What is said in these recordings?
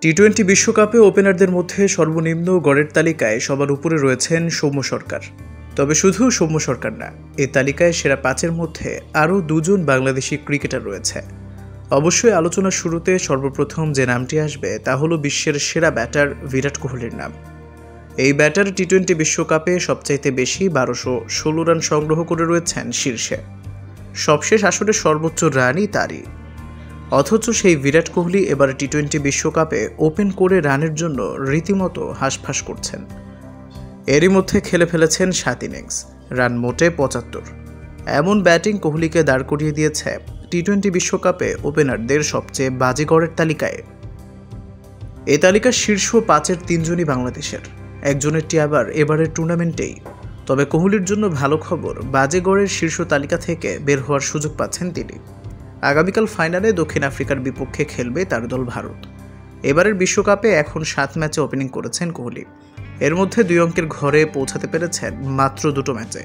টি-20 বিশ্বকাপে ওপেনারদের মধ্যে সর্বনিম্ন গড়ের তালিকায় সবার উপরে রয়েছেন সৌম্য সরকার। তবে শুধু সৌম্য সরকার না, এই তালিকায় সেরা 5-এর মধ্যে আরও দুজন বাংলাদেশি ক্রিকেটার রয়েছে। অবশ্যই আলোচনার শুরুতে সর্বপ্রথম যে নামটি আসবে তা হলো বিশ্বের সেরা ব্যাটার বিরাট কোহলির নাম। এই ব্যাটার টি-20 বিশ্বকাপে সবচাইতে বেশি 1216 রান সংগ্রহ করে রয়েছেন শীর্ষে। সবশেষ আসরে সর্বোচ্চ রানই তারই। অথচ সেই বিরাট কোহলি এবার টি-20 বিশ্বকাপে ওপেন করে রানের জন্য রীতিমতো হাঁসফাঁস করছেন। এরই মধ্যে খেলে ফেলেছেন 7 ইনিংস, রান মোটে 75। এমন ব্যাটিং কোহলিকে দাঁড় করিয়ে দিয়েছে টি-20 বিশ্বকাপে ওপেনারদের সবচেয়ে বাজে গড়ের তালিকায়। এই তালিকার শীর্ষ 5-এর 3জনই বাংলাদেশের, একজনেরটি আবার এবারের টুর্নামেন্টেই। তবে কোহলির জন্য ভালো খবর, বাজে গড়ের শীর্ষ তালিকা থেকে বের হওয়ার সুযোগ পাচ্ছেন তিনি। আগামীকাল ফাইনালে দক্ষিণ আফ্রিকার বিপক্ষে খেলবে তার দল ভারত। এবারের বিশ্বকাপে এখন 7 ম্যাচে ওপেনিং করেছেন কোহলি। এর মধ্যে 2 অঙ্কের ঘরে পৌঁছাতে পেরেছেন মাত্র 2টো ম্যাচে,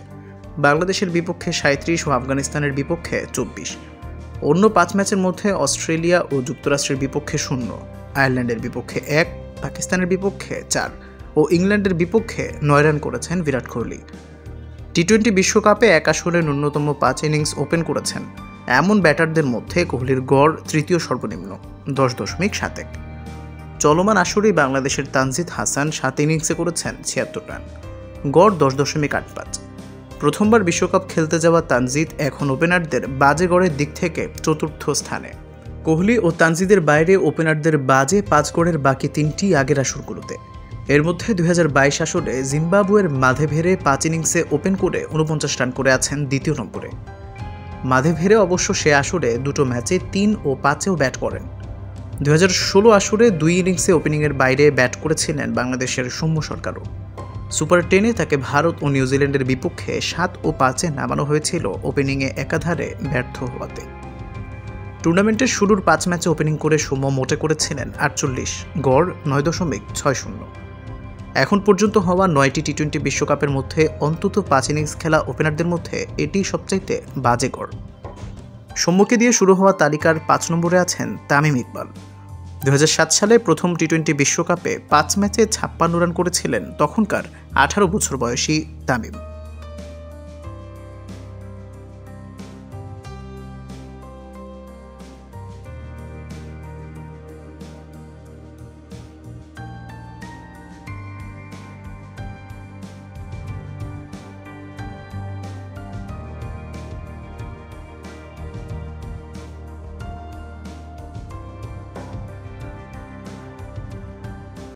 বাংলাদেশের বিপক্ষে 37 ও আফগানিস্তানের বিপক্ষে 24। অন্য 5 ম্যাচের মধ্যে অস্ট্রেলিয়া ও যুক্তরাষ্ট্রের বিপক্ষে 0, আয়ারল্যান্ডের বিপক্ষে 1, পাকিস্তানের বিপক্ষে 4 ও ইংল্যান্ডের বিপক্ষে 9 রান করেছেন বিরাট কোহলি। টি-20 বিশ্বকাপে এক আসরে ন্যূনতম 5 ইনিংস ওপেন করেছেন এমন ব্যাটারদের মধ্যে কোহলির গড় তৃতীয় সর্বনিম্ন, 10.71। চলমান আসরেই বাংলাদেশের তানজিদ হাসান 7 ইনিংসে করেছেন 76 রান, গড় 10.85। প্রথমবার বিশ্বকাপ খেলতে যাওয়া তানজিদ এখন ওপেনারদের বাজে গড়ের দিক থেকে 4র্থ স্থানে। কোহলি ও তানজিদের বাইরে ওপেনারদের বাজে 5 গড়ের বাকি 3টি আগের আসরগুলোতে। এর মধ্যে 2022 আসরে জিম্বাবুয়ের মাধেভেরে 5 ইনিংসে ওপেন করে 49 রান করে আছেন দ্বিতীয় নম্বরে। মাধেভেরে অবশ্য সে আসরে 2টো ম্যাচে 3 ও 5-এও ব্যাট করেন। 2016 আসরে 2 ইনিংসে ওপেনিংয়ের বাইরে ব্যাট করেছিলেন বাংলাদেশের সৌম্য সরকারও। সুপার 10-এ তাকে ভারত ও নিউজিল্যান্ডের বিপক্ষে 7 ও 5-এ নামানো হয়েছিল ওপেনিংয়ে একাধারে ব্যর্থ হওয়াতে। টুর্নামেন্টের শুরুর 5 ম্যাচে ওপেনিং করে সৌম্য মোটে করেছিলেন 48, গড় 9.60। এখন পর্যন্ত হওয়া 9টি টি-20 বিশ্বকাপের মধ্যে অন্তত 5 ইনিংস খেলা ওপেনারদের মধ্যে এটি সবচাইতে বাজে গড়। সৌম্যকে দিয়ে শুরু হওয়া তালিকার 5 নম্বরে আছেন তামিম ইকবাল। 2007 সালে প্রথম টি-20 বিশ্বকাপে 5 ম্যাচে 56 রান করেছিলেন তখনকার 18 বছর বয়সী তামিম।